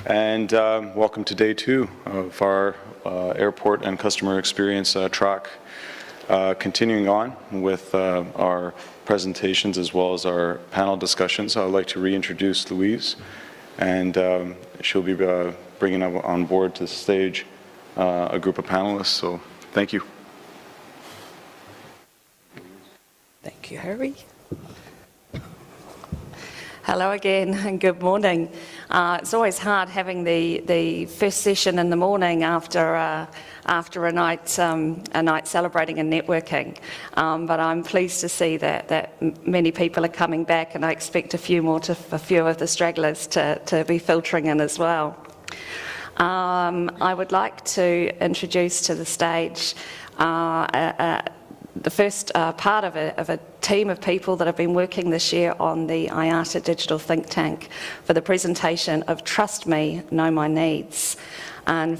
And welcome to day 2 of our airport and customer experience track. Continuing on with our presentations as well as our panel discussions, I would like to reintroduce Louise, and she'll be bringing on board to the stage a group of panelists. So thank you. Thank you, Harry. Hello again and good morning. It's always hard having the first session in the morning after a night celebrating and networking. But I'm pleased to see that many people are coming back, and I expect a few of the stragglers to be filtering in as well. I would like to introduce to the stage the first part of a team of people that have been working this year on the IATA Digital Think Tank for the presentation of Trust Me, Know My Needs. And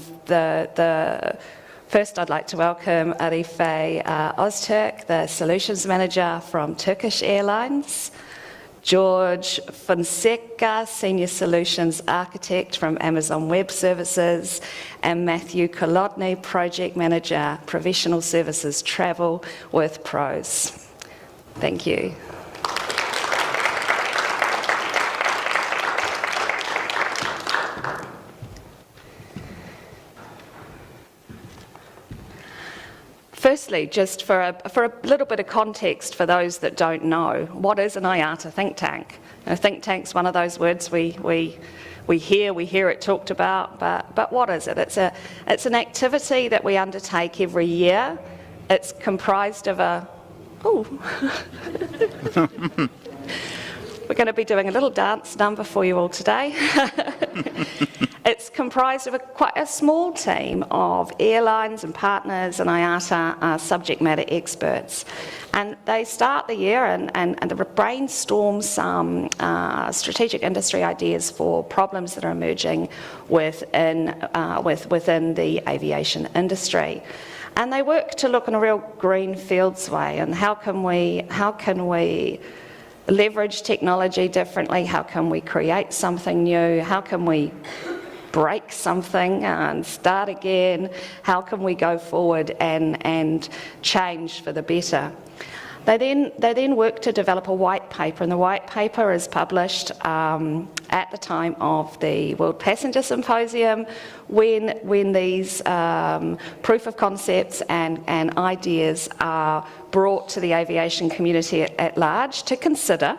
first I'd like to welcome Arife Ozturk, the Solutions Manager from Turkish Airlines, George Fonseca, Senior Solutions Architect from Amazon Web Services, and Matthew Kolodny, Project Manager, Professional Services Travel with Pros. Thank you. Firstly, just for a little bit of context for those that don't know, what is an IATA think tank? A think tank's one of those words we hear it talked about, but what is it? It's an activity that we undertake every year. It's comprised of we're going to be doing a little dance number for you all today. It's comprised of quite a small team of airlines and partners and IATA subject matter experts. And they start the year and brainstorm some strategic industry ideas for problems that are emerging within the aviation industry. And they work to look in a real green fields way, and how can we leverage technology differently? How can we create something new? How can we break something and start again? How can we go forward and change for the better? They then work to develop a white paper, and the white paper is published at the time of the World Passenger Symposium, when these proof of concepts and ideas are brought to the aviation community at large to consider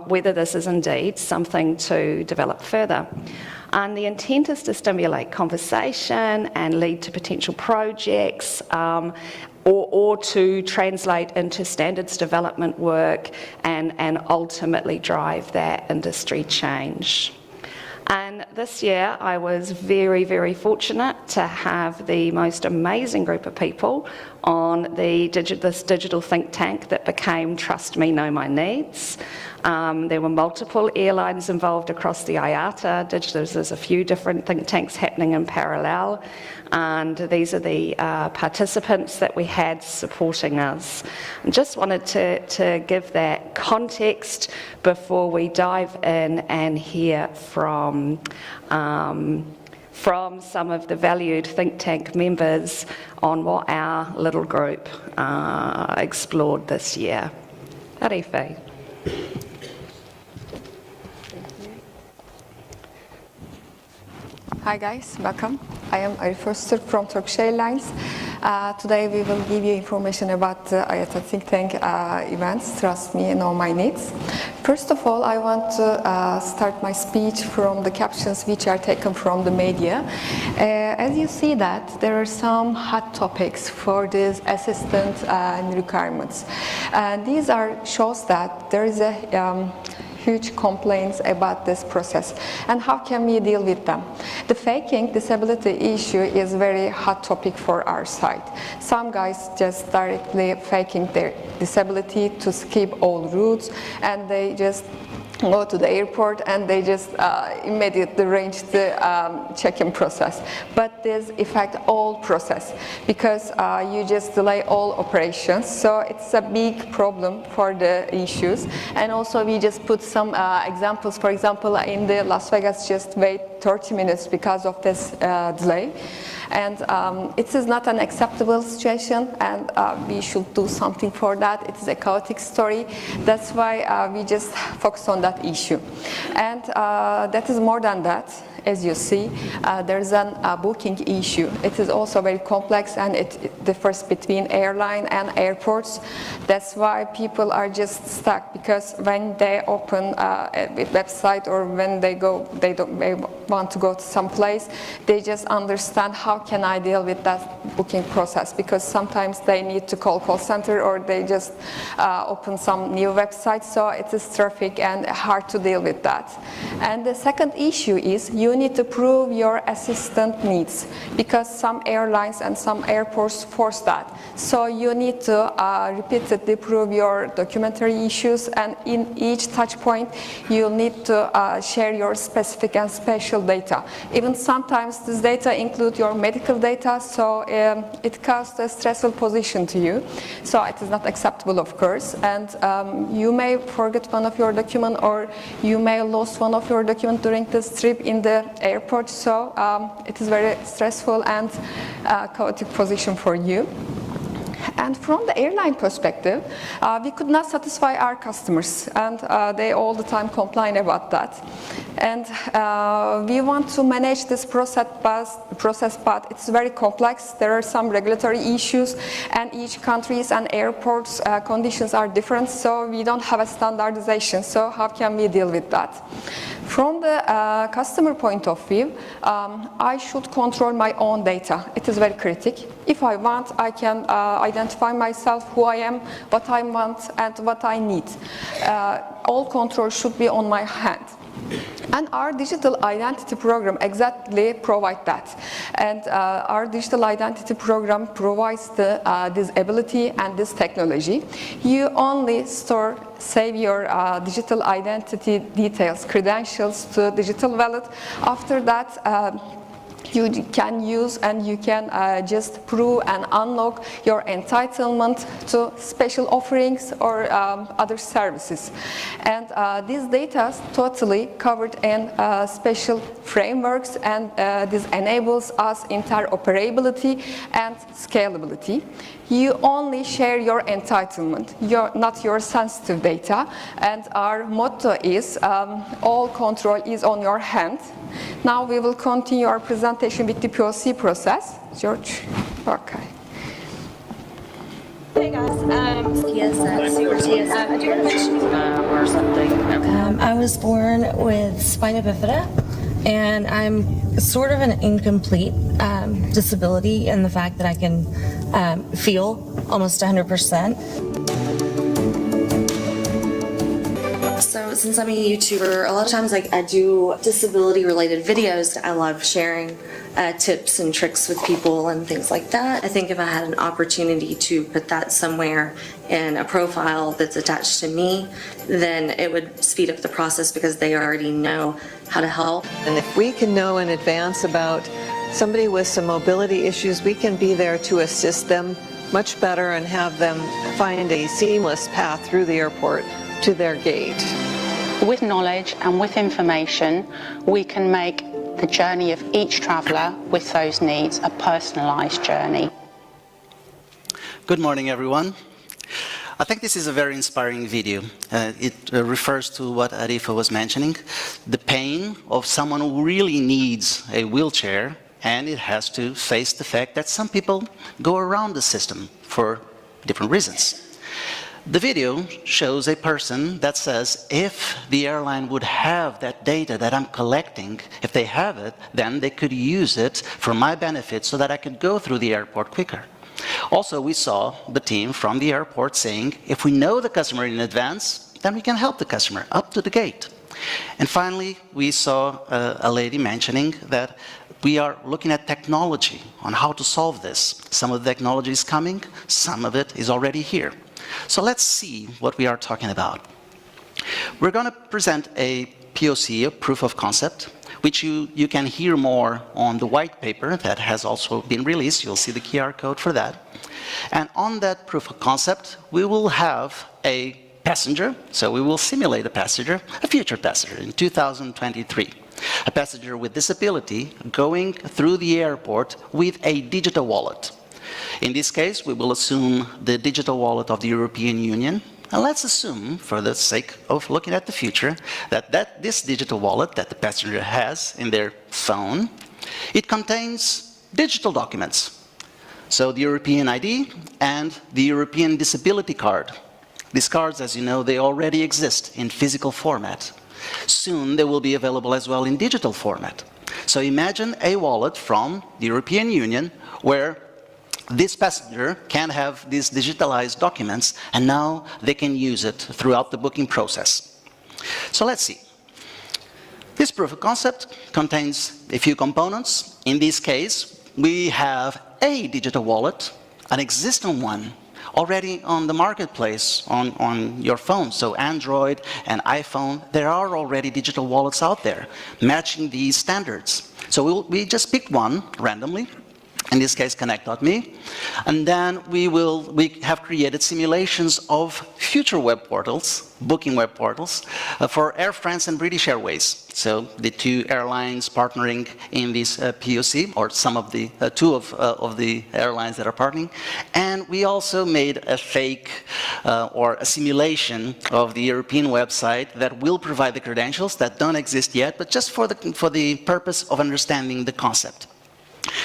whether this is indeed something to develop further. And the intent is to stimulate conversation and lead to potential projects, or to translate into standards development work and ultimately drive that industry change. And this year I was very, very fortunate to have the most amazing group of people on this digital think tank that became Trust Me, Know My Needs. There were multiple airlines involved across the IATA. There's a few different think tanks happening in parallel, and these are the participants that we had supporting us. And just wanted to give that context before we dive in and hear from some of the valued think tank members on what our little group explored this year. Arife. Hi guys, welcome. I am Arife Ozturk from Turkish Airlines. Today we will give you information about the IATA Think Tank events, Trust Me, Know My Needs. First of all, I want to start my speech from the captions which are taken from the media. As you see that, there are some hot topics for these assistance and requirements. These shows that there is a huge complaints about this process, and how can we deal with them? The faking disability issue is very hot topic for our side. Some guys just directly faking their disability to skip all routes, and they just go to the airport and they just immediately arrange the check-in process. But this affects all process because you just delay all operations. So it's a big problem for the issues. And also we just put some examples. For example, in the Las Vegas, just wait wait 30 minutes because of this delay. And it is not an acceptable situation, and we should do something for that. It is a chaotic story. That's why we just focus on that issue. And that is more than that. As you see, there's a booking issue. It is also very complex, and it differs between airline and airports. That's why people are just stuck, because when they open a website or when they want to go to some place, they just understand how can I deal with that booking process, because sometimes they need to call center or they just open some new website, so it is traffic and hard to deal with that. And the second issue is you need to prove your assistant needs, because some airlines and some airports force that. So you need to repeatedly prove your documentary issues, and in each touch point you need to share your specific and special data. Even sometimes this data include your medical data, so it causes a stressful position to you. So it is not acceptable, of course, and you may forget one of your documents, or you may lose one of your documents during this trip in the airport, so it is very stressful and chaotic position for you. And from the airline perspective, we could not satisfy our customers, and they all the time complain about that. And we want to manage this process, but it's very complex. There are some regulatory issues, and each countries and airports conditions are different, so we don't have a standardization. So how can we deal with that? From the customer point of view, I should control my own data. It is very critical. If I want, I can identify myself, who I am, what I want, and what I need. All control should be on my hand. And our digital identity program exactly provides that. And our digital identity program provides this ability and this technology. You only save your digital identity details, credentials to digital wallet. After that, you can use and you can just prove and unlock your entitlement to special offerings or other services. And these data is totally covered in special frameworks, and this enables us interoperability and scalability. You only share your entitlement, not your sensitive data. And our motto is all control is on your hand. Now we will continue our presentation with the POC process. George, okay. Hey guys, TSX. I do have a question or something. I was born with spina bifida, and I'm sort of an incomplete disability in the fact that I can feel almost 100%. So since I'm a YouTuber, a lot of times I do disability-related videos. I love sharing tips and tricks with people and things like that. I think if I had an opportunity to put that somewhere in a profile that's attached to me, then it would speed up the process because they already know how to help. And if we can know in advance about somebody with some mobility issues, we can be there to assist them much better and have them find a seamless path through the airport to their gate. With knowledge and with information, we can make the journey of each traveller with those needs a personalised journey. Good morning, everyone. I think this is a very inspiring video. It refers to what Arifa was mentioning, the pain of someone who really needs a wheelchair, and it has to face the fact that some people go around the system for different reasons. The video shows a person that says, if the airline would have that data that I'm collecting, if they have it, then they could use it for my benefit so that I could go through the airport quicker. Also, we saw the team from the airport saying, if we know the customer in advance, then we can help the customer up to the gate. And finally, we saw a lady mentioning that we are looking at technology on how to solve this. Some of the technology is coming, some of it is already here. So let's see what we are talking about. We're going to present a POC, a proof of concept, which you can hear more on the white paper that has also been released. You'll see the QR code for that. And on that proof of concept, we will have a passenger. So we will simulate a passenger, a future passenger in 2023. A passenger with disability going through the airport with a digital wallet. In this case, we will assume the digital wallet of the European Union. And let's assume, for the sake of looking at the future, that this digital wallet that the passenger has in their phone, it contains digital documents. So the European ID and the European disability card. These cards, as you know, they already exist in physical format. Soon they will be available as well in digital format. So imagine a wallet from the European Union where this passenger can have these digitalized documents, and now they can use it throughout the booking process. So let's see. This proof of concept contains a few components. In this case, we have a digital wallet, an existing one, already on the marketplace on your phone. So Android and iPhone, there are already digital wallets out there matching these standards. So we just picked one randomly, in this case Connect.me, and then we have created simulations of future web portals, booking web portals, for Air France and British Airways. So the two airlines partnering in this POC, or some of the two of the airlines that are partnering. And we also made a fake or a simulation of the European website that will provide the credentials that don't exist yet, but just for the purpose of understanding the concept.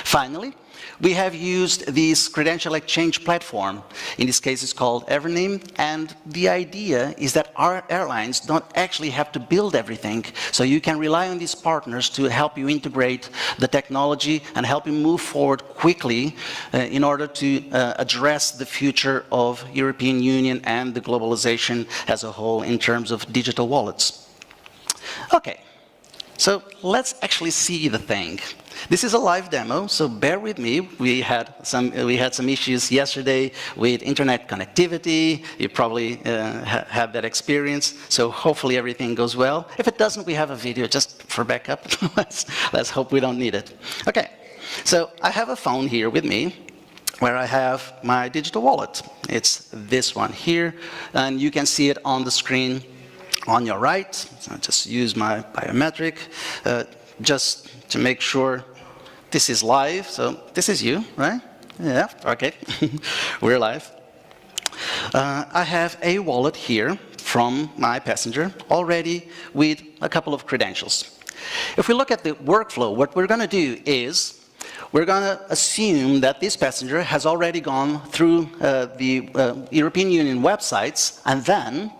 Finally, we have used this credential exchange platform. In this case, it's called Evername, and the idea is that our airlines don't actually have to build everything, so you can rely on these partners to help you integrate the technology and help you move forward quickly in order to address the future of European Union and the globalization as a whole in terms of digital wallets. Okay, so let's actually see the thing. This is a live demo, so bear with me. We had some issues yesterday with internet connectivity. You probably had that experience, so hopefully everything goes well. If it doesn't, we have a video just for backup. Let's hope we don't need it. Okay, so I have a phone here with me where I have my digital wallet. It's this one here, and you can see it on the screen on your right. So I'll just use my biometric just to make sure this is live. So this is you, right? Yeah, okay. We're live. I have a wallet here from my passenger already with a couple of credentials. If we look at the workflow, what we're going to do is we're going to assume that this passenger has already gone through the European Union websites, and then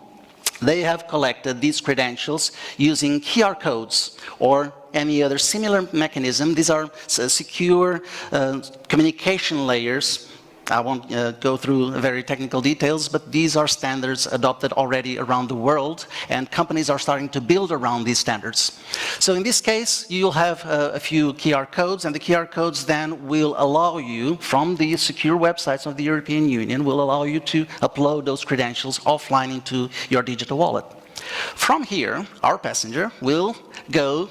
they have collected these credentials using QR codes or any other similar mechanism. These are secure communication layers. I won't go through very technical details, but these are standards adopted already around the world, and companies are starting to build around these standards. So in this case, you'll have a few QR codes, and the QR codes then will allow you, from the secure websites of the European Union, will allow you to upload those credentials offline into your digital wallet. From here, our passenger will go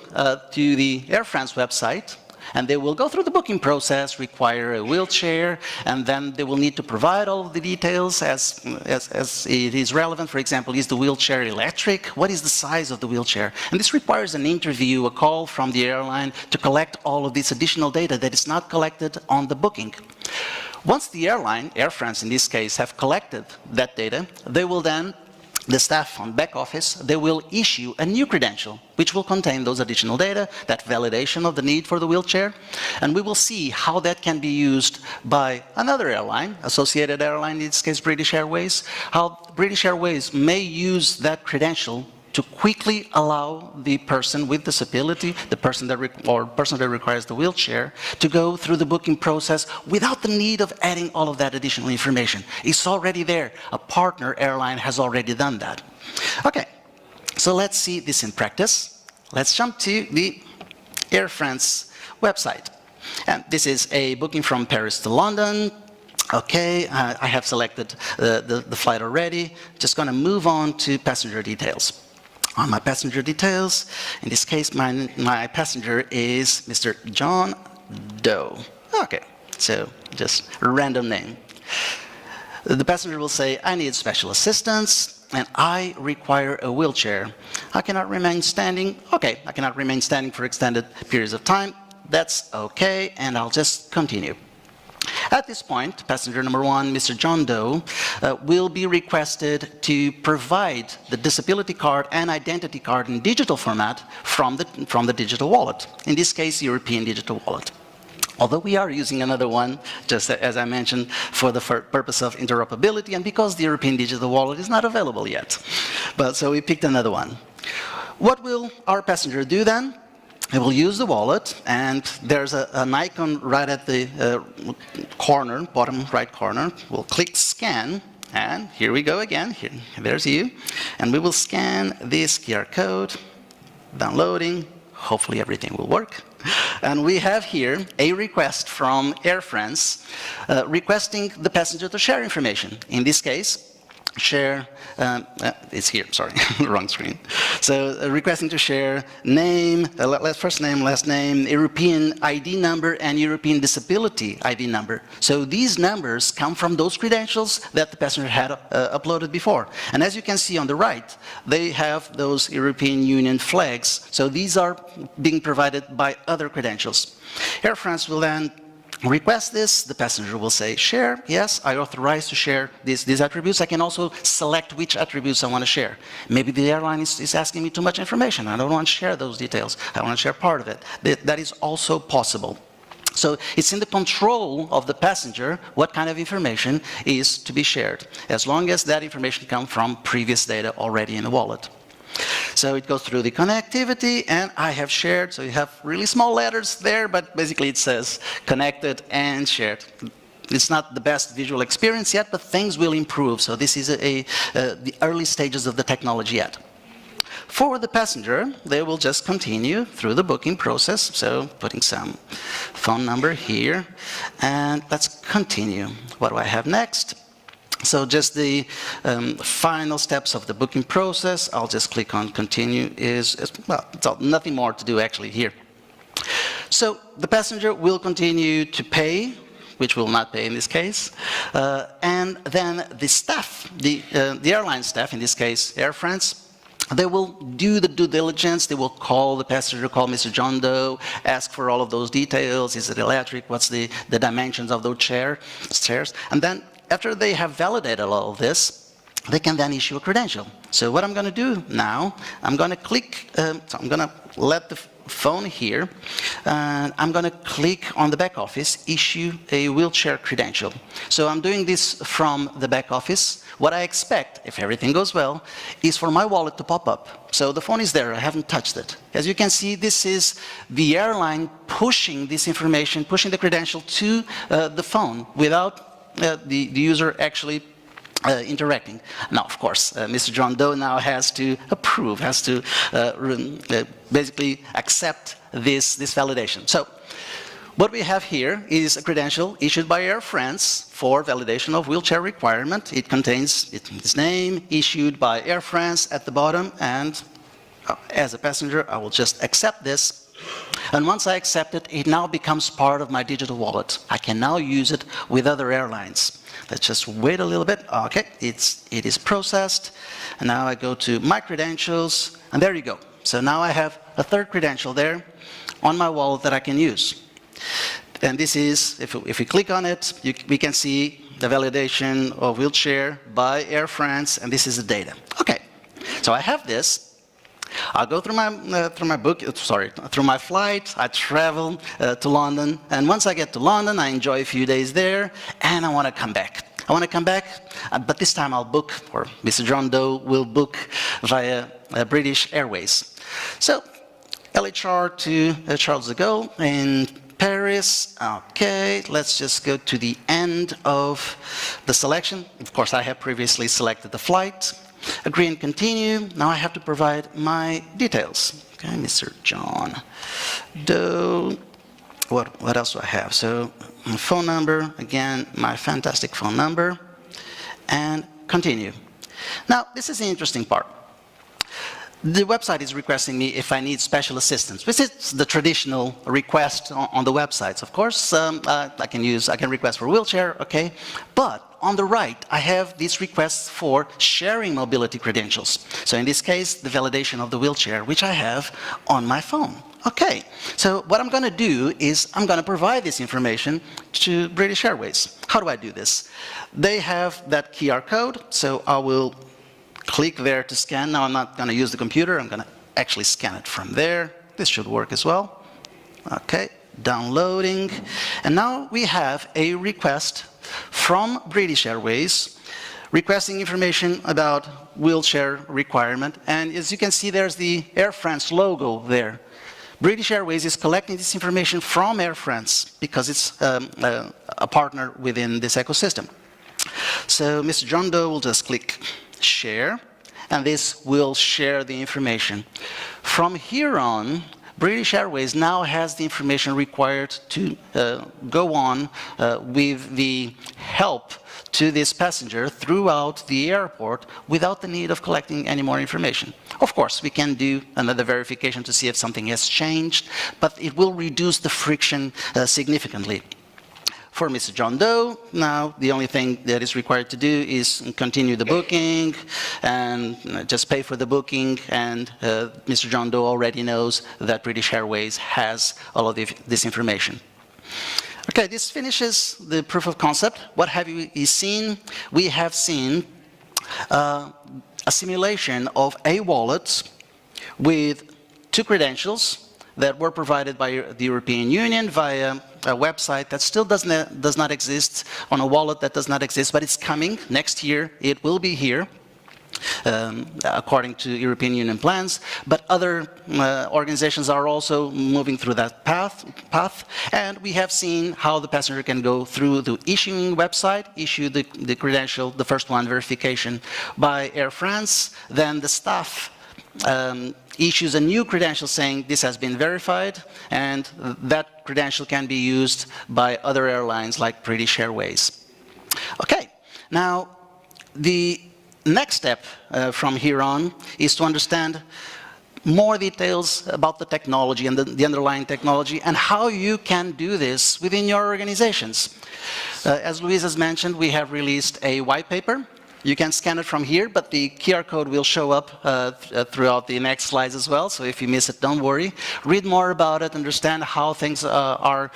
to the Air France website, and they will go through the booking process, require a wheelchair, and then they will need to provide all of the details as it is relevant. For example, is the wheelchair electric? What is the size of the wheelchair? And this requires an interview, a call from the airline to collect all of this additional data that is not collected on the booking. Once the airline, Air France in this case, have collected that data, they will then, the staff on back office, they will issue a new credential, which will contain those additional data, that validation of the need for the wheelchair, and we will see how that can be used by another airline, associated airline, in this case British Airways, how British Airways may use that credential to quickly allow the person with disability, the person that requires the wheelchair, to go through the booking process without the need of adding all of that additional information. It's already there. A partner airline has already done that. Okay, so let's see this in practice. Let's jump to the Air France website. And this is a booking from Paris to London. Okay, I have selected the flight already. Just going to move on to passenger details. On my passenger details, in this case, my passenger is Mr. John Doe. Okay, so just a random name. The passenger will say, I need special assistance, and I require a wheelchair. I cannot remain standing. Okay, I cannot remain standing for extended periods of time. That's okay, and I'll just continue. At this point, passenger number 1, Mr. John Doe, will be requested to provide the disability card and identity card in digital format from the digital wallet, in this case, European Digital Wallet. Although we are using another one, just as I mentioned, for the purpose of interoperability and because the European Digital Wallet is not available yet. But so we picked another one. What will our passenger do then? He will use the wallet, and there's an icon right at the corner, bottom right corner. We'll click scan, and here we go again. Here, there's you. And we will scan this QR code, downloading. Hopefully everything will work. And we have here a request from Air France requesting the passenger to share information. In this case, share, it's here, sorry, wrong screen. So requesting to share name, first name, last name, European ID number, and European disability ID number. So these numbers come from those credentials that the passenger had uploaded before. And as you can see on the right, they have those European Union flags. So these are being provided by other credentials. Air France will then request this, the passenger will say, share, yes, I authorize to share these attributes. I can also select which attributes I want to share. Maybe the airline is asking me too much information. I don't want to share those details. I want to share part of it. That is also possible. So it's in the control of the passenger what kind of information is to be shared, as long as that information comes from previous data already in the wallet. So it goes through the connectivity, and I have shared, so you have really small letters there, but basically it says connected and shared. It's not the best visual experience yet, but things will improve. So this is the early stages of the technology yet. For the passenger, they will just continue through the booking process. So putting some phone number here, and let's continue. What do I have next? So just the final steps of the booking process. I'll just click on continue. Well, it's nothing more to do actually here. So the passenger will continue to pay, which will not pay in this case, and then the staff, the airline staff, in this case Air France, they will do the due diligence. They will call the passenger, call Mr. John Doe, ask for all of those details. Is it electric? What's the dimensions of those chairs? And then after they have validated all of this, they can then issue a credential. So what I'm going to do now, I'm going to click, so I'm going to let the phone here, and I'm going to click on the back office, issue a wheelchair credential. So I'm doing this from the back office. What I expect, if everything goes well, is for my wallet to pop up. So the phone is there, I haven't touched it. As you can see, this is the airline pushing this information, pushing the credential to the phone without the user actually interacting. Now, of course, Mr. John Doe now has to approve, has to basically accept this validation. So what we have here is a credential issued by Air France for validation of wheelchair requirement. It contains its name, issued by Air France at the bottom, and as a passenger, I will just accept this. And once I accept it, it now becomes part of my digital wallet. I can now use it with other airlines. Let's just wait a little bit. Okay, it is processed. And now I go to my credentials, and there you go. So now I have a third credential there on my wallet that I can use. And this is, if we click on it, we can see the validation of wheelchair by Air France, and this is the data. Okay, so I have this. I'll go through my flight. I travel to London, and once I get to London, I enjoy a few days there, and I want to come back. But this time I'll book, or Mr. John Doe will book via British Airways. So LHR to Charles de Gaulle in Paris. Okay, let's just go to the end of the selection. Of course, I have previously selected the flight. Agree and continue. Now I have to provide my details. Okay, Mr. John Doe. What else do I have? So my phone number, again, my fantastic phone number, and continue. Now, this is the interesting part. the website is requesting me if I need special assistance, which is the traditional request on the websites. Of course, I can request for a wheelchair, okay, but on the right, I have these requests for sharing mobility credentials. So in this case, the validation of the wheelchair, which I have on my phone. Okay, so what I'm going to do is I'm going to provide this information to British Airways. How do I do this? They have that QR code, so I will click there to scan. Now I'm not going to use the computer, I'm going to actually scan it from there. This should work as well. Okay, downloading. And now we have a request from British Airways requesting information about wheelchair requirement. And as you can see, there's the Air France logo there. British Airways is collecting this information from Air France because it's a partner within this ecosystem. So Mr. John Doe will just click share, and this will share the information. From here on, British Airways now has the information required to go on with the help to this passenger throughout the airport without the need of collecting any more information. Of course, we can do another verification to see if something has changed, but it will reduce the friction significantly. For Mr. John Doe, now the only thing that is required to do is continue the booking and just pay for the booking, and Mr. John Doe already knows that British Airways has all of this information. Okay, this finishes the proof of concept. What have we seen? We have seen a simulation of a wallet with 2 credentials that were provided by the European Union via a website that still does not exist, on a wallet that does not exist, but it's coming. Next year, it will be here, according to European Union plans. But other organizations are also moving through that path. And we have seen how the passenger can go through the issuing website, issue the credential, the first one, verification, by Air France. Then the staff issues a new credential saying this has been verified, and that credential can be used by other airlines like British Airways. Okay, now the next step from here on is to understand more details about the technology and the underlying technology and how you can do this within your organizations. As Luis has mentioned, we have released a white paper. You can scan it from here, but the QR code will show up throughout the next slides as well, so if you miss it, don't worry. Read more about it, understand how things are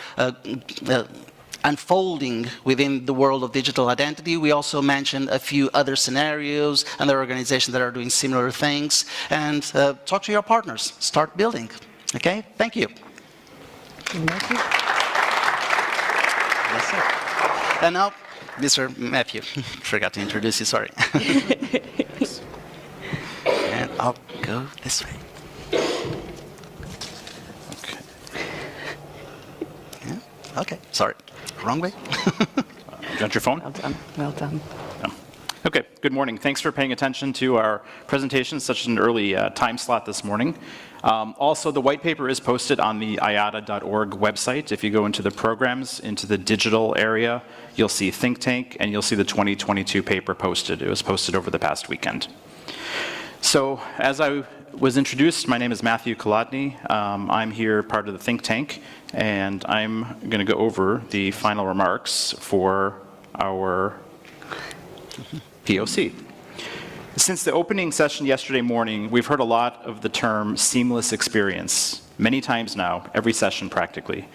unfolding within the world of digital identity. We also mentioned a few other scenarios and other organizations that are doing similar things, and talk to your partners, start building. Okay, thank you. Yes, sir. And now, Mr. Matthew, forgot to introduce you, sorry. And I'll go this way. Okay. Yeah. Okay, sorry, wrong way. Got your phone? Well done, well done. Okay, good morning. Thanks for paying attention to our presentation, such an early time slot this morning. Also, the white paper is posted on the IATA.org website. If you go into the programs, into the digital area, you'll see Think Tank, and you'll see the 2022 paper posted. It was posted over the past weekend. So, as I was introduced, my name is Matthew Kolodny. I'm here part of the Think Tank, and I'm going to go over the final remarks for our POC. Since the opening session yesterday morning, we've heard a lot of the term seamless experience, many times now, every session practically.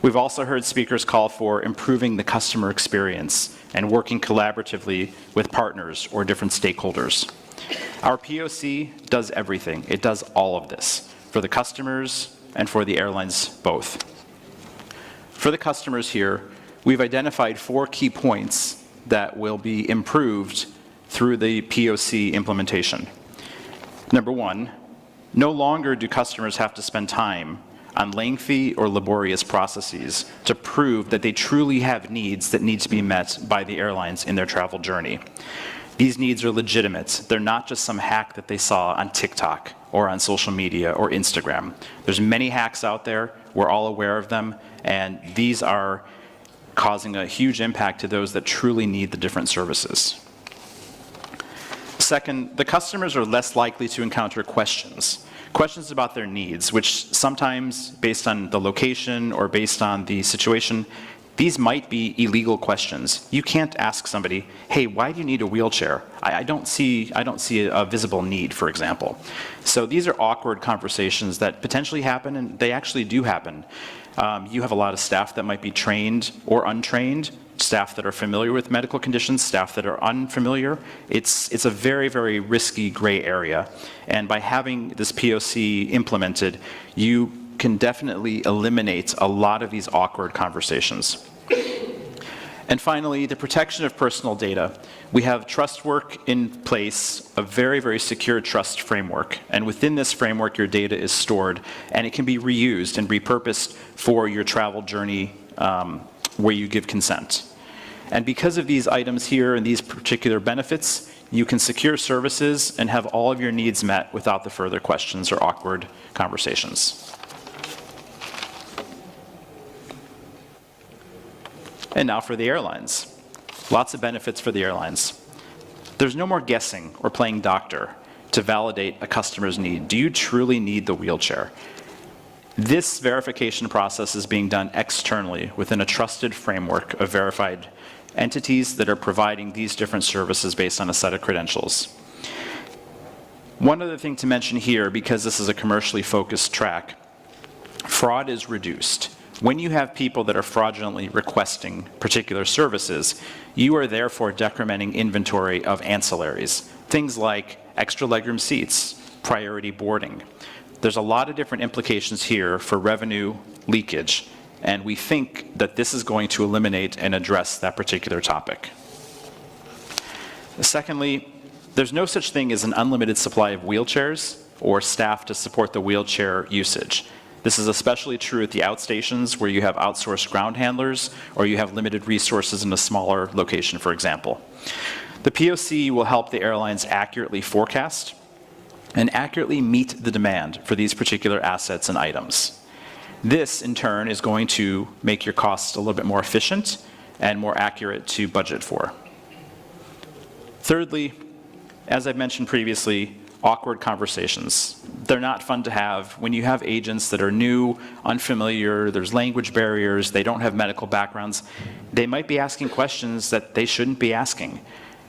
We've also heard speakers call for improving the customer experience and working collaboratively with partners or different stakeholders. Our POC does everything. It does all of this for the customers and for the airlines both. For the customers here, we've identified 4 key points that will be improved through the POC implementation. Number 1, no longer do customers have to spend time on lengthy or laborious processes to prove that they truly have needs that need to be met by the airlines in their travel journey. These needs are legitimate. They're not just some hack that they saw on TikTok or on social media or Instagram. There's many hacks out there. We're all aware of them, and these are causing a huge impact to those that truly need the different services. Second, the customers are less likely to encounter questions about their needs, which sometimes, based on the location or based on the situation, these might be illegal questions. You can't ask somebody, hey, why do you need a wheelchair? I don't see a visible need, for example. So these are awkward conversations that potentially happen, and they actually do happen. You have a lot of staff that might be trained or untrained, staff that are familiar with medical conditions, staff that are unfamiliar. It's a very, very risky gray area. And by having this POC implemented, you can definitely eliminate a lot of these awkward conversations. And finally, the protection of personal data. We have trust work in place, a very, very secure trust framework. And within this framework, your data is stored, and it can be reused and repurposed for your travel journey where you give consent. And because of these items here and these particular benefits, you can secure services and have all of your needs met without the further questions or awkward conversations. And now for the airlines. Lots of benefits for the airlines. There's no more guessing or playing doctor to validate a customer's need. Do you truly need the wheelchair? This verification process is being done externally within a trusted framework of verified entities that are providing these different services based on a set of credentials. One other thing to mention here, because this is a commercially focused track, fraud is reduced. When you have people that are fraudulently requesting particular services, you are therefore decrementing inventory of ancillaries, things like extra legroom seats, priority boarding. There's a lot of different implications here for revenue leakage, and we think that this is going to eliminate and address that particular topic. Secondly, there's no such thing as an unlimited supply of wheelchairs or staff to support the wheelchair usage. This is especially true at the outstations where you have outsourced ground handlers or you have limited resources in a smaller location, for example. The POC will help the airlines accurately forecast and accurately meet the demand for these particular assets and items. This, in turn, is going to make your costs a little bit more efficient and more accurate to budget for. Thirdly, as I've mentioned previously, awkward conversations. They're not fun to have. When you have agents that are new, unfamiliar, there's language barriers, they don't have medical backgrounds, they might be asking questions that they shouldn't be asking.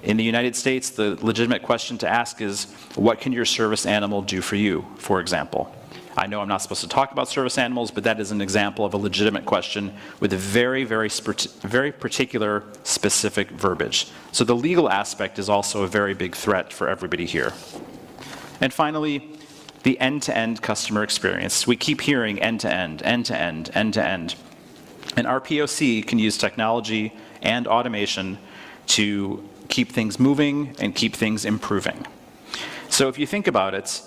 In the United States, the legitimate question to ask is, what can your service animal do for you, for example? I know I'm not supposed to talk about service animals, but that is an example of a legitimate question with a very, very particular, specific verbiage. So the legal aspect is also a very big threat for everybody here. And finally, the end-to-end customer experience. We keep hearing end-to-end, end-to-end, end-to-end. And our POC can use technology and automation to keep things moving and keep things improving. So if you think about it,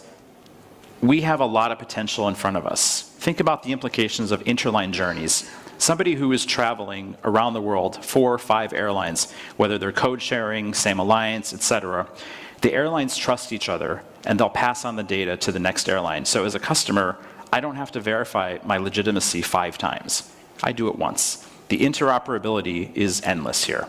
we have a lot of potential in front of us. Think about the implications of interline journeys. Somebody who is traveling around the world, 4 or 5 airlines, whether they're code sharing, same alliance, etc., the airlines trust each other and they'll pass on the data to the next airline. So as a customer, I don't have to verify my legitimacy 5 times. I do it once. The interoperability is endless here.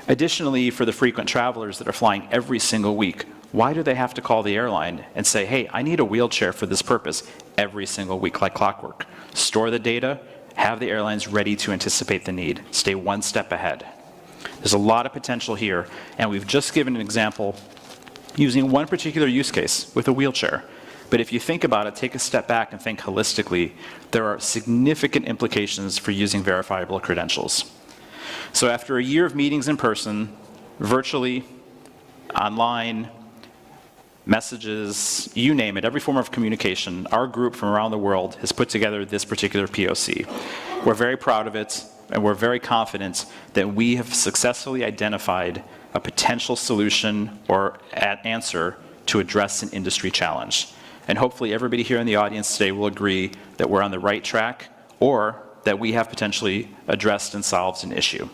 Additionally, for the frequent travelers that are flying every single week, why do they have to call the airline and say, hey, I need a wheelchair for this purpose every single week like clockwork? Store the data, have the airlines ready to anticipate the need. Stay one step ahead. There's a lot of potential here, and we've just given an example using one particular use case with a wheelchair. But if you think about it, take a step back and think holistically, there are significant implications for using verifiable credentials. So after a year of meetings in person, virtually, online, messages, you name it, every form of communication, our group from around the world has put together this particular POC. We're very proud of it, and we're very confident that we have successfully identified a potential solution or answer to address an industry challenge. And hopefully everybody here in the audience today will agree that we're on the right track or that we have potentially addressed and solved an issue.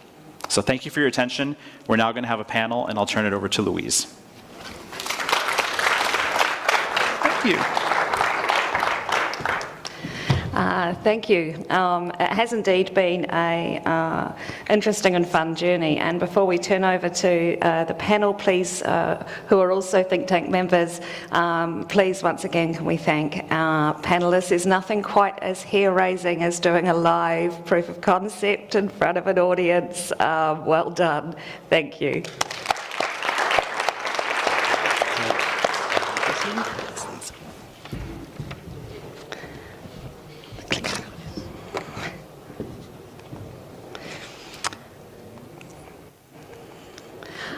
So thank you for your attention. We're now going to have a panel, and I'll turn it over to Louise. Thank you. Thank you. It has indeed been a interesting and fun journey. And before we turn over to the panel, please, who are also think tank members, please once again can we thank our panelists. There's nothing quite as hair-raising as doing a live proof of concept in front of an audience. Well done. Thank you.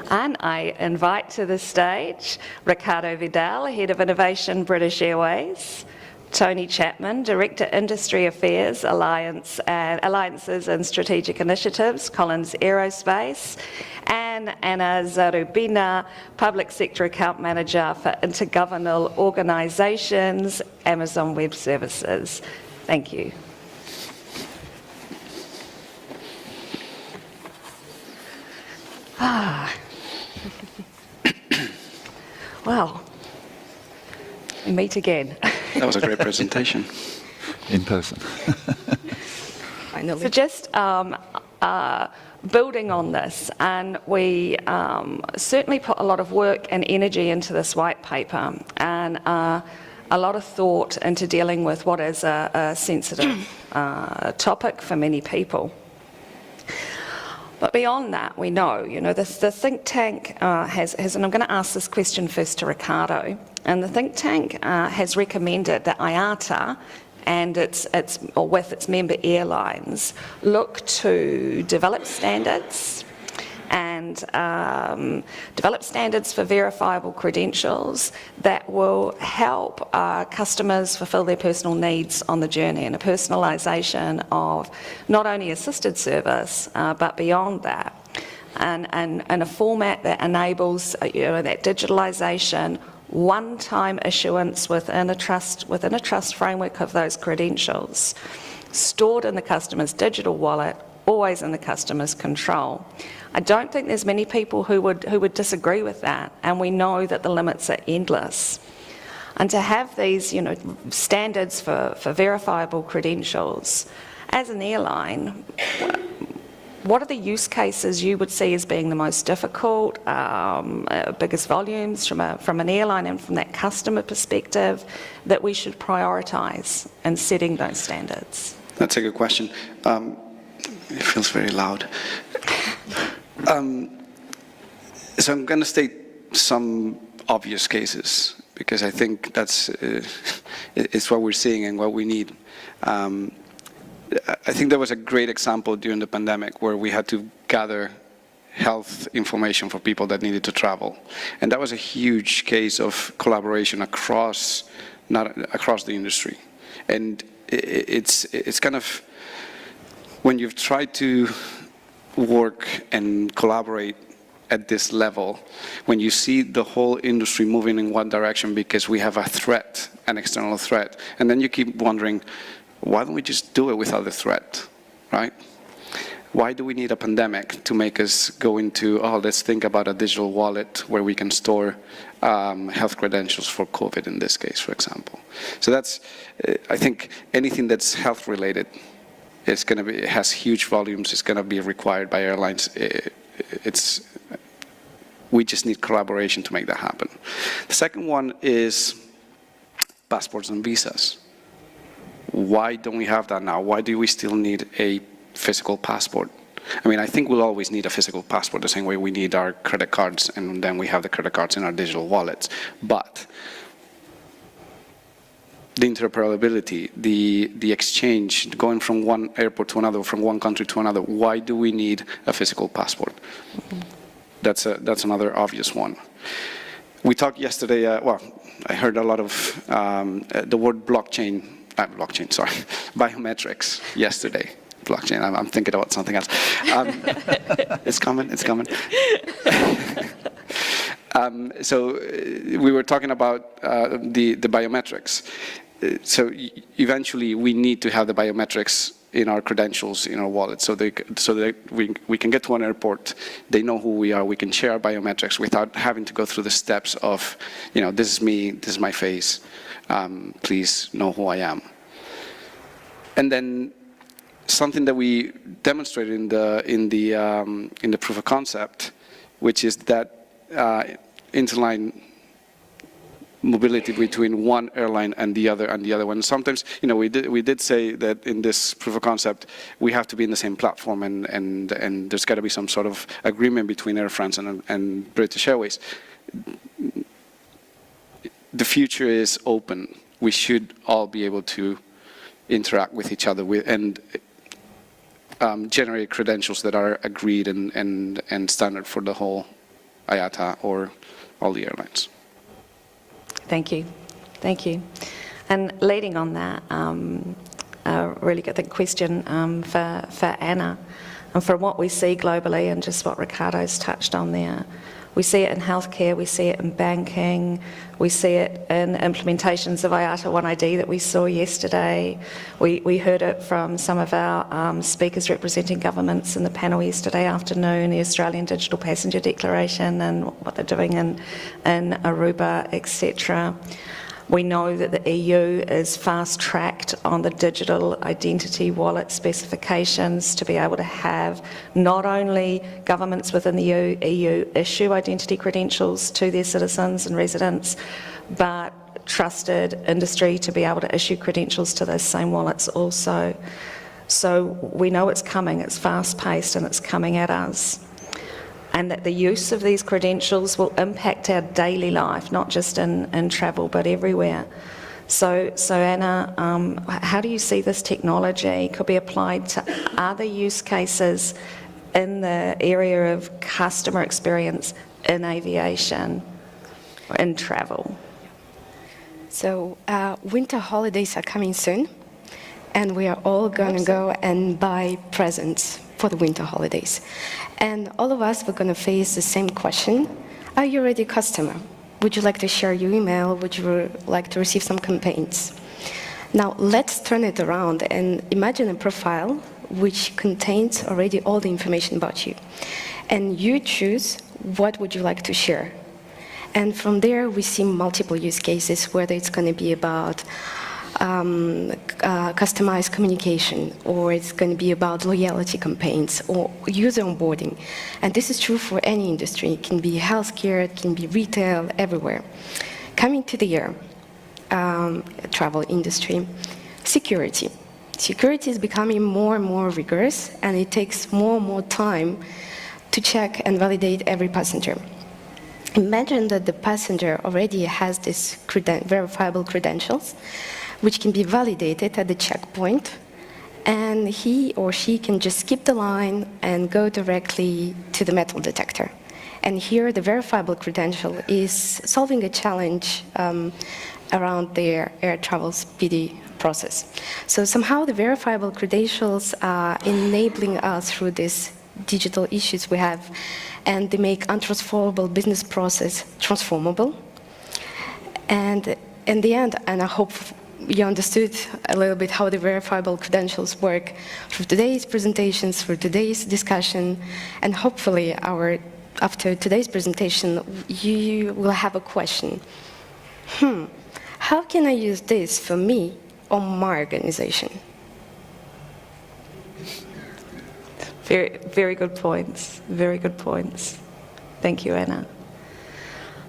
And I invite to the stage Ricardo Vidal, Head of Innovation, British Airways, Tony Chapman, Director Industry Affairs, Alliances and Strategic Initiatives, Collins Aerospace, and Anna Zarubina, Public Sector Account Manager for Intergovernmental Organisations, Amazon Web Services. Thank you. Well, we meet again. That was a great presentation. In person. Finally. So just building on this, and we certainly put a lot of work and energy into this white paper, and a lot of thought into dealing with what is a sensitive topic for many people. But beyond that, we know, the think tank has, and I'm going to ask this question first to Ricardo, and the think tank has recommended that IATA and with its member airlines look to develop standards and develop standards for verifiable credentials that will help customers fulfill their personal needs on the journey, and a personalisation of not only assisted service but beyond that, and a format that enables that digitalisation, one-time issuance within a trust framework of those credentials, stored in the customer's digital wallet, always in the customer's control. I don't think there's many people who would disagree with that, and we know that the limits are endless. And to have these, standards for verifiable credentials, as an airline, what are the use cases you would see as being the most difficult, biggest volumes from an airline and from that customer perspective that we should prioritise in setting those standards? That's a good question. It feels very loud. So I'm going to state some obvious cases, because I think that's it's what we're seeing and what we need. I think there was a great example during the pandemic where we had to gather health information for people that needed to travel. And that was a huge case of collaboration across the industry. And it's kind of, when you've tried to work and collaborate at this level, when you see the whole industry moving in one direction because we have a threat, an external threat, and then you keep wondering, why don't we just do it without the threat, right? Why do we need a pandemic to make us go into, let's think about a digital wallet where we can store health credentials for COVID in this case, for example. So that's, I think anything that's health related, it's going to be, it has huge volumes, it's going to be required by airlines. We just need collaboration to make that happen. The second one is passports and visas. Why don't we have that now? Why do we still need a physical passport? I mean, I think we'll always need a physical passport the same way we need our credit cards, and then we have the credit cards in our digital wallets. But the interoperability, the exchange, going from one airport to another, from one country to another, why do we need a physical passport? That's another obvious one. We talked yesterday, well, I heard a lot of the word biometrics yesterday. Blockchain, I'm thinking about something else. It's coming. So we were talking about the biometrics. So eventually we need to have the biometrics in our credentials, in our wallet, so that we can get to an airport, they know who we are, we can share our biometrics without having to go through the steps of, this is me, this is my face, please know who I am. And then something that we demonstrated in the proof of concept, which is that interline mobility between one airline and the other one. Sometimes, you know, we did say that in this proof of concept we have to be in the same platform, and there's got to be some sort of agreement between Air France and British Airways. The future is open. We should all be able to interact with each other and generate credentials that are agreed and standard for the whole IATA or all the airlines. Thank you. Thank you. And leading on that, a really good question for Anna. And from what we see globally and just what Ricardo's touched on there, we see it in healthcare, we see it in banking, we see it in implementations of IATA 1ID that we saw yesterday. We heard it from some of our speakers representing governments in the panel yesterday afternoon, the Australian Digital Passenger Declaration and what they're doing in Aruba, etc. We know that the EU is fast-tracked on the digital identity wallet specifications to be able to have not only governments within the EU issue identity credentials to their citizens and residents, but trusted industry to be able to issue credentials to those same wallets also. So we know it's coming, it's fast-paced and it's coming at us. And that the use of these credentials will impact our daily life, not just in travel, but everywhere. So Anna, how do you see this technology could be applied to other use cases in the area of customer experience in aviation, or in travel? So winter holidays are coming soon, and we are all going to go and buy presents for the winter holidays. And all of us, we're going to face the same question. Are you already a customer? Would you like to share your email? Would you like to receive some campaigns? Now, let's turn it around and imagine a profile which contains already all the information about you. And you choose what would you like to share. And from there, we see multiple use cases, whether it's going to be about customized communication, or it's going to be about loyalty campaigns or user onboarding. And this is true for any industry. It can be healthcare, it can be retail, everywhere. Coming to the air travel industry, security. Security is becoming more and more rigorous, and it takes more and more time to check and validate every passenger. Imagine that the passenger already has these verifiable credentials, which can be validated at the checkpoint, and he or she can just skip the line and go directly to the metal detector. And here, the verifiable credential is solving a challenge around their air travel speedy process. So somehow the verifiable credentials are enabling us through these digital issues we have, and they make untransformable business process transformable. And in the end, and I hope you understood a little bit how the verifiable credentials work through today's presentations, through today's discussion, and hopefully after today's presentation, you will have a question. How can I use this for me or my organization? Very, very good points. Very good points. Thank you, Anna.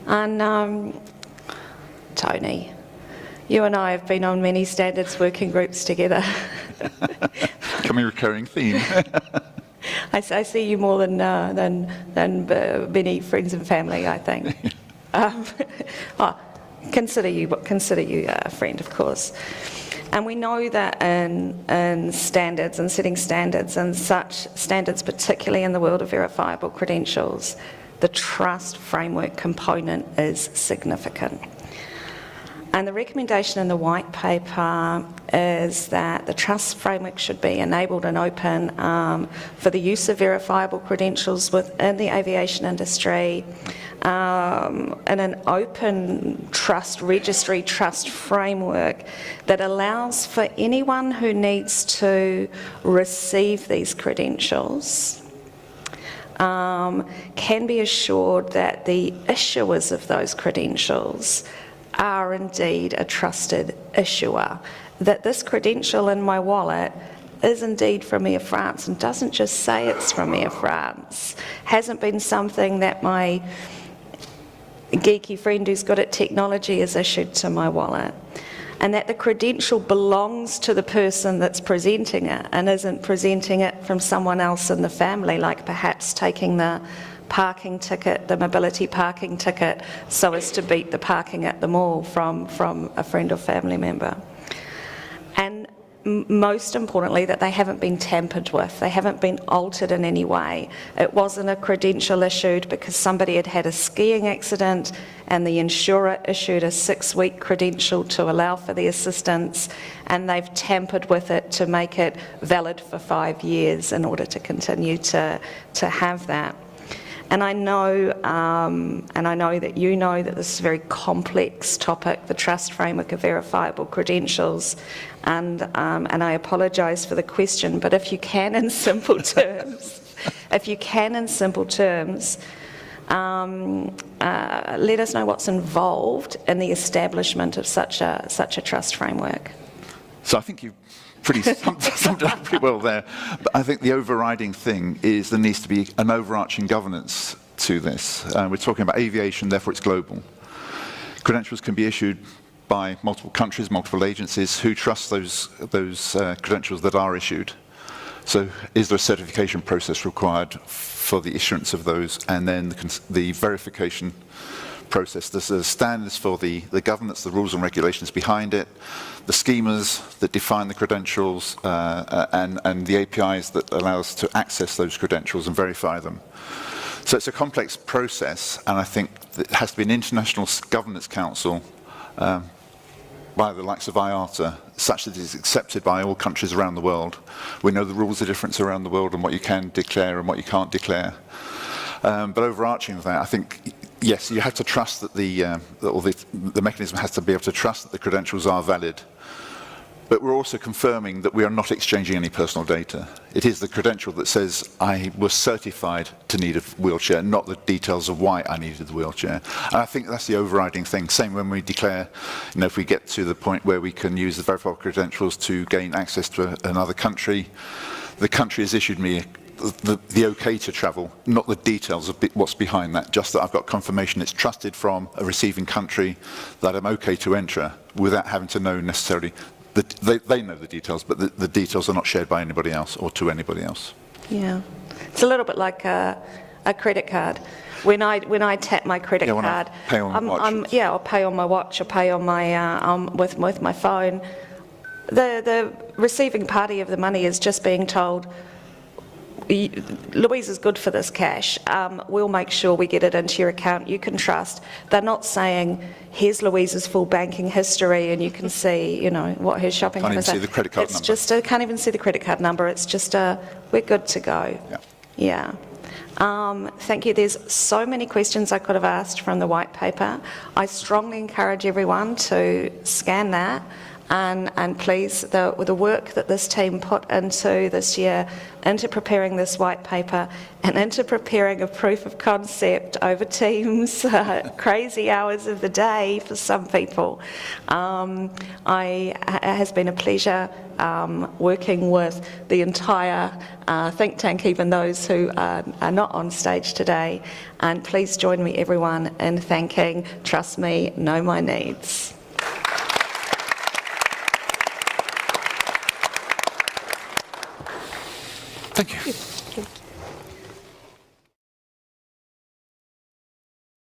And Tony, you and I have been on many standards working groups together. Becoming a recurring theme. I see you more than many friends and family, I think. Consider you a friend, of course. And we know that in standards and setting standards, and such standards, particularly in the world of verifiable credentials, the trust framework component is significant. And the recommendation in the white paper is that the trust framework should be enabled and open for the use of verifiable credentials within the aviation industry, and an open trust registry, trust framework that allows for anyone who needs to receive these credentials can be assured that the issuers of those credentials are indeed a trusted issuer, that this credential in my wallet is indeed from Air France and doesn't just say it's from Air France, hasn't been something that my geeky friend who's good at technology has issued to my wallet, and that the credential belongs to the person that's presenting it and isn't presenting it from someone else in the family, like perhaps taking the parking ticket, the mobility parking ticket, so as to beat the parking at the mall from a friend or family member. And most importantly, that they haven't been tampered with, they haven't been altered in any way. It wasn't a credential issued because somebody had had a skiing accident and the insurer issued a 6-week credential to allow for the assistance, and they've tampered with it to make it valid for 5 years in order to continue to have that. And I know that you know that this is a very complex topic, the trust framework of verifiable credentials, and I apologise for the question, but if you can in simple terms, let us know what's involved in the establishment of such a trust framework. So I think you've summed it up pretty well there. But I think the overriding thing is there needs to be an overarching governance to this. We're talking about aviation, therefore it's global. Credentials can be issued by multiple countries, multiple agencies. Who trusts those credentials that are issued? So is there a certification process required for the issuance of those, and then the verification process? There's standards for the governance, the rules and regulations behind it, the schemas that define the credentials, and the APIs that allow us to access those credentials and verify them. So it's a complex process, and I think it has to be an international governance council by the likes of IATA, such that it is accepted by all countries around the world. We know the rules are different around the world and what you can declare and what you can't declare. But overarching that, I think, yes, you have to trust that the mechanism has to be able to trust that the credentials are valid. But we're also confirming that we are not exchanging any personal data. It is the credential that says I was certified to need a wheelchair, not the details of why I needed the wheelchair. And I think that's the overriding thing. Same when we declare, if we get to the point where we can use the verifiable credentials to gain access to another country, the country has issued me the okay to travel, not the details of what's behind that, just that I've got confirmation it's trusted from a receiving country that I'm okay to enter without having to know necessarily. They know the details, but the details are not shared by anybody else or to anybody else. Yeah, it's a little bit like a credit card. When I tap my credit card, pay on my watch. I'll pay on my watch or pay on my with my phone. The receiving party of the money is just being told, Louise is good for this cash, we'll make sure we get it into your account, you can trust. They're not saying, here's Louise's full banking history and you can see, what her shopping Can't even habits are. see the credit card number. Can't even see the credit card number, it's just we're good to go. Yeah. Thank you. There's so many questions I could have asked from the white paper. I strongly encourage everyone to scan that. And please, the work that this team put into this year, into preparing this white paper and into preparing a proof of concept over Teams, crazy hours of the day for some people. It has been a pleasure working with the entire think tank, even those who are not on stage today. And please join me, everyone, in thanking Trust Me, Know My Needs. Thank you.